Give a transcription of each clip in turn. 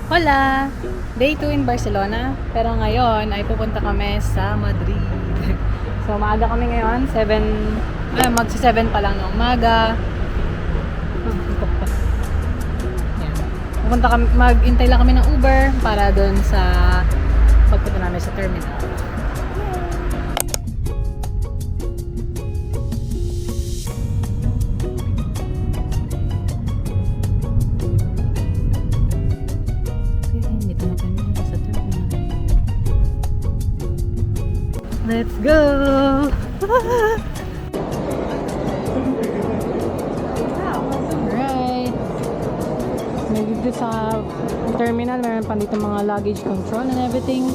Hola! Day 2 in Barcelona. Pero ngayon ay pupunta kami sa Madrid. So maaga kami ngayon. Magsi-7 pa lang ng umaga. Yan. Pupunta kami, mag-intay lang kami ng Uber para doon sa pagpunta namin sa terminal. Let's go! Alright. Dito sa terminal, meron pa dito mga luggage control and everything.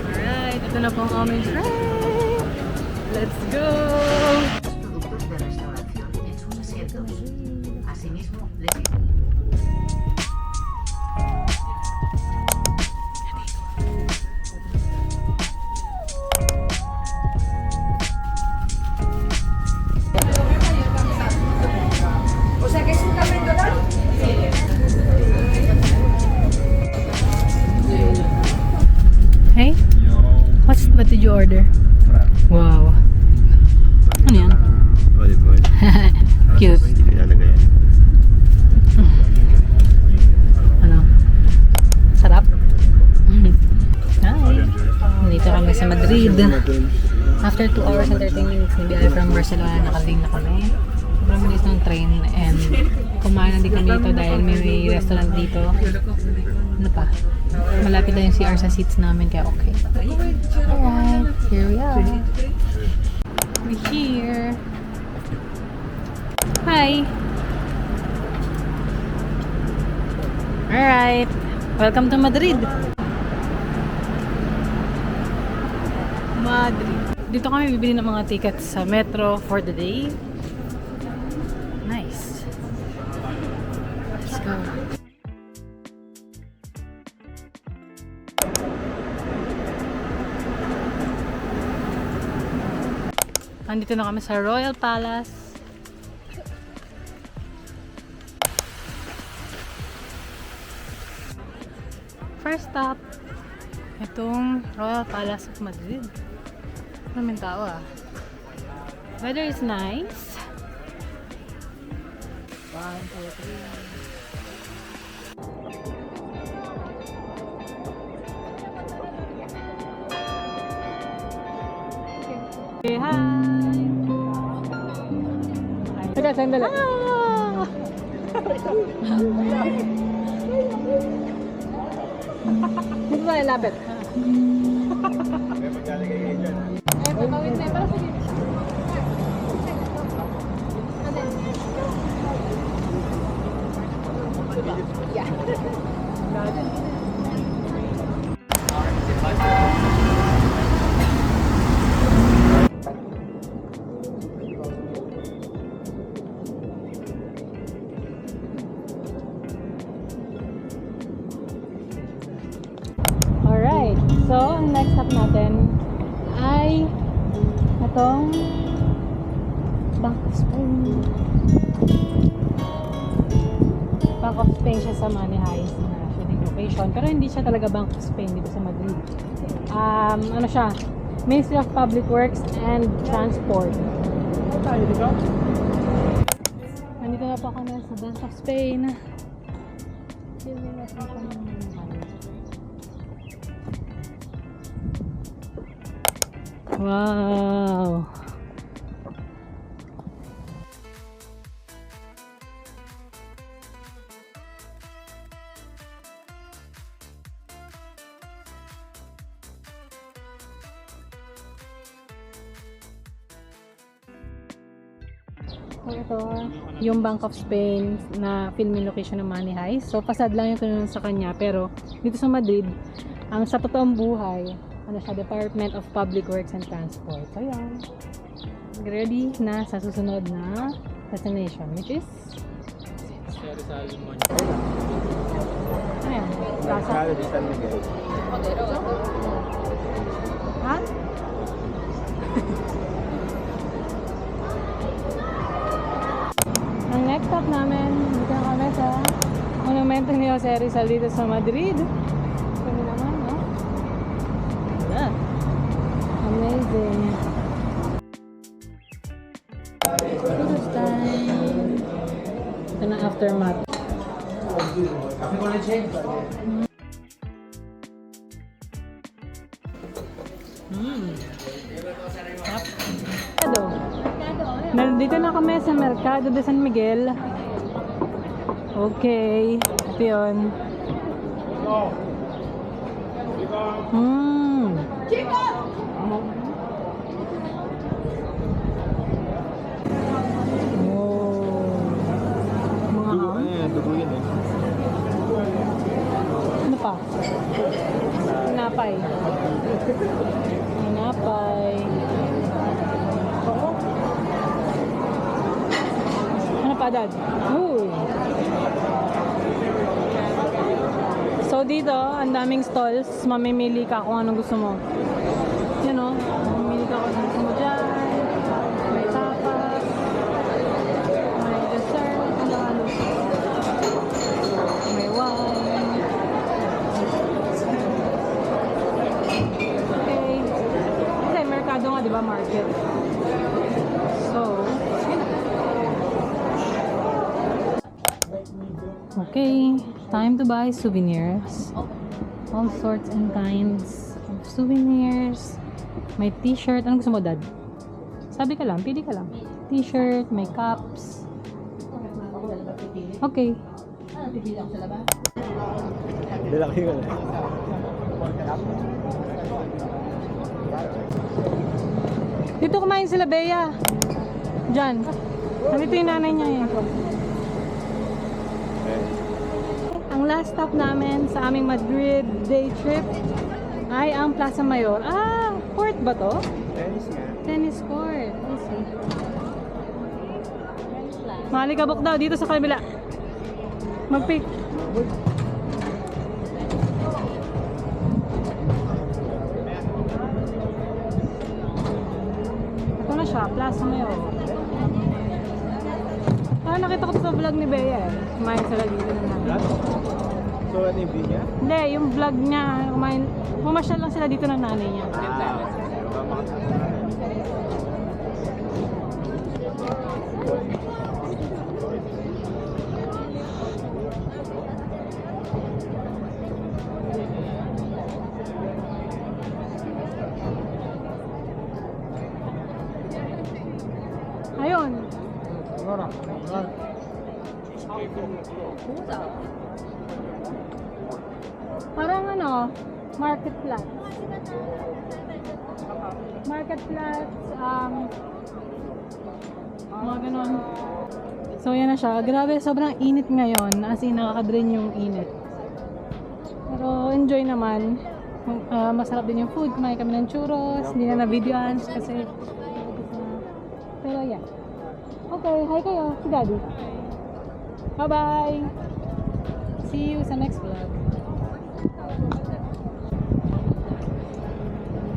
Alright, ito na po ang aming train. Let's go! Productos de restauración en sus asientos. Asimismo, les Hey? What did you order? Wow. Ano yan? Olive oil. Cute. Hindi ko ilalagay yan. Ano? Sarap? Hi! Nandito kami sa Madrid. After 2 hours and 13 minutes na biyahe from Barcelona, nakarating na kami. Sobrang bilis ng train and kumain na din kami dito dahil may restaurant dito. Ano pa? Malapit na yung CR sa seats namin kaya okay. Alright, here we are. We're here. Hi! Alright, welcome to Madrid. Madrid. Dito kami bibili ng mga tickets sa metro for the day. Nice. Let's go. Andito na kami sa Royal Palace. First stop, itong Royal Palace of Madrid. Maraming tao ah. Weather is nice. 1, 2, 3. Okay, hi! Teka, sandali. Ah! Dito tayo lapit. May maglalagay kayo dyan. Pagkawin na para sige. Alright, so ang next stop natin ay itong Bank of Spain. Bank of Spain siya sa Money Heist na shooting location. Pero hindi siya talaga Bank of Spain dito sa Madrid. Ano siya? Ministry of Public Works and Transport. Nandito na po kami sa Bank of Spain. Wow! So ito, yung Bank of Spain na filming location ng Money Heist. So pasad lang yung kinunod sa kanya, pero dito sa Madrid, ang sa totoong buhay, ano siya, Department of Public Works and Transport. So yan, ready na sa susunod na destination, which is Ano yan? Plaza? Mercado de San Miguel. Ha? Ang next stop namin, dito na kami sa monumento ni Jose Rizal dito sa Madrid. Kami naman, no? Yeah. Amazing. Photos time. Ito na aftermath. Nandito na kami sa Mercado de San Miguel. Okay, ito yun. Dugo, ano yan? Dugo yun eh. Ano pa? Tinapay. Tinapay. Ano pa, Dad? Ooh. So dito, ang daming stalls. Mamimili ka kung anong gusto mo. Yun o. Mamimili ka kung anong gusto mo dyan. May tapas. May dessert. Ano. May wine. Okay. Kasi merkado nga, di ba? Market. So, okay, time to buy souvenirs. All sorts and kinds of souvenirs. May t-shirt. Anong gusto mo, Dad? Sabi ka lang, pili ka lang. T-shirt, may cups. Okay. Lalaki yun eh. Dito kumain sila, Bea. Diyan. Nandito yung nanay niya eh. Ang last stop namin sa aming Madrid day trip ay ang Plaza Mayor. Ah, court ba to? Tennis nga. Tennis court. I see. Malikabok daw dito sa kabila. Mag-pick. Ito na siya, Plaza Mayor. Ah, nakita ko to sa vlog ni Bea eh. Kumain sila dito na namin. So, ano yung view niya? Hindi, yung vlog niya, pumasyal lang sila dito ng nanay niya. Ayun. Parang ano, marketplace. Marketplace, mga ganun. So yan na siya. Grabe, sobrang init ngayon. As in, nakaka-drain yung init. Pero enjoy naman. Masarap din yung food. Kumain kami ng churros. Hindi na na-videoan kasi pero yeah. Okay, hi kayo. Si Daddy. Bye-bye. See you sa next vlog.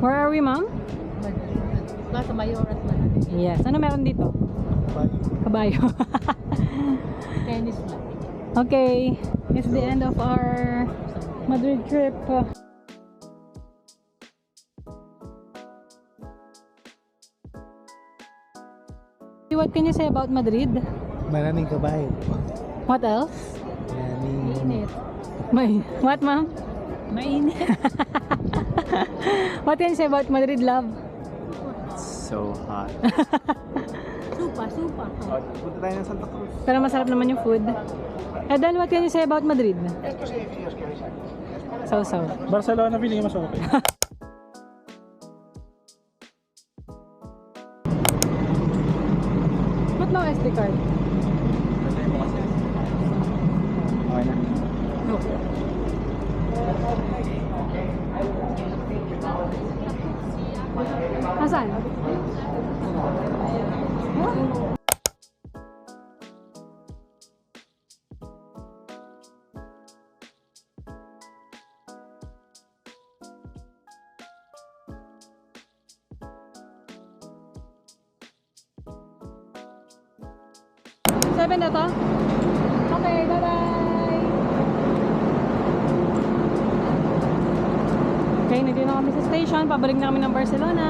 Where are we, Mom? Plaza Mayor at Madrid. Yes. Ano meron dito? Kabayo. Tennis lang. Okay. It's the end of our Madrid trip. What can you say about Madrid? Maraming kabahay. What else? Maraming... What, Ma'am? Mainit. What can you say about Madrid, love? So hot. Supa. Punta tayo ng Santa Cruz. Pero masarap naman yung food. Dan, what can you say about Madrid? So. Barcelona feeling mas okay. Ba't no SD card? Okay na. Asan? 7 na to? Okay, bye-bye! Okay, nandito na kami sa station. Pabalik na kami ng Barcelona.